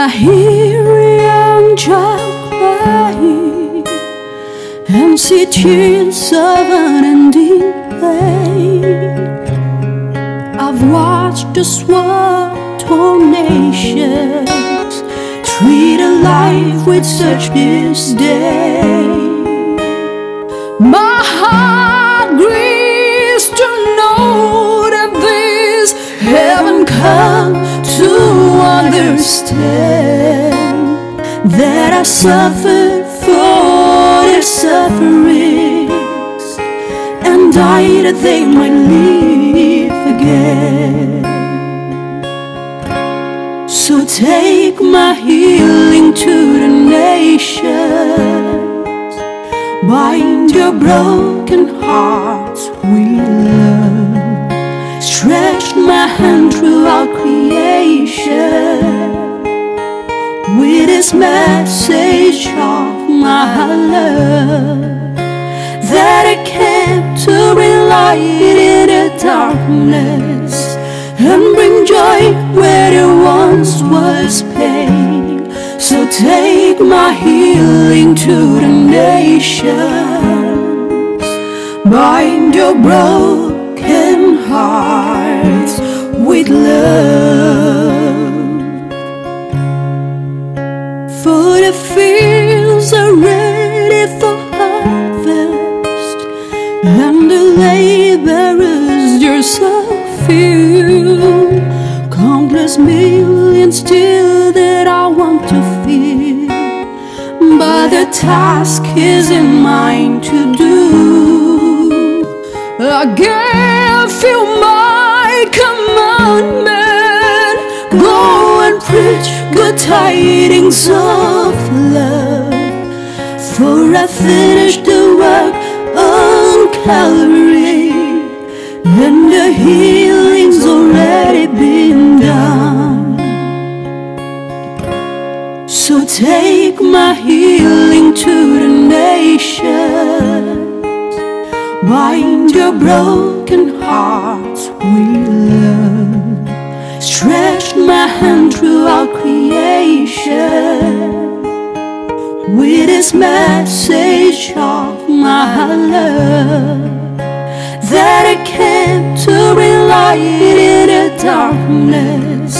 I hear a young child crying and see tears of unending pain. I've watched the war-torn nations treat a life with such disdain. My heart grieves to know that these haven't come to understand that I suffered for their sufferings and died that they might live again. So take my healing to the nations, bind your broken hearts with love, stretch my hand throughout creation with this message of my love, that I came to bring light in the darkness and bring joy where there once was pain. So take my healing to the nations, bind your broken hearts with love. For the fields are ready for harvest, and the laborers they're so few. Countless millions still that I want to feed, but the task isn't mine to do. I gave you my commandment, go and preach good tidings of love. For I finished the work on Calvary, and the healing's already been done. So take my healing to the nations, bind your broken hearts with love, stretch my hand throughout creation with this message of my love, that I came to bring light in the darkness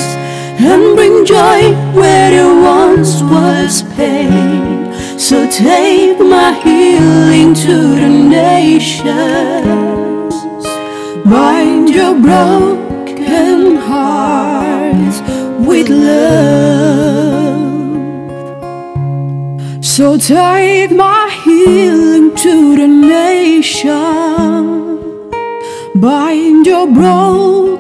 and bring joy where there once was pain. So take my healing to the nations, bind your broken hearts with love. So take my healing to the nations, bind your broken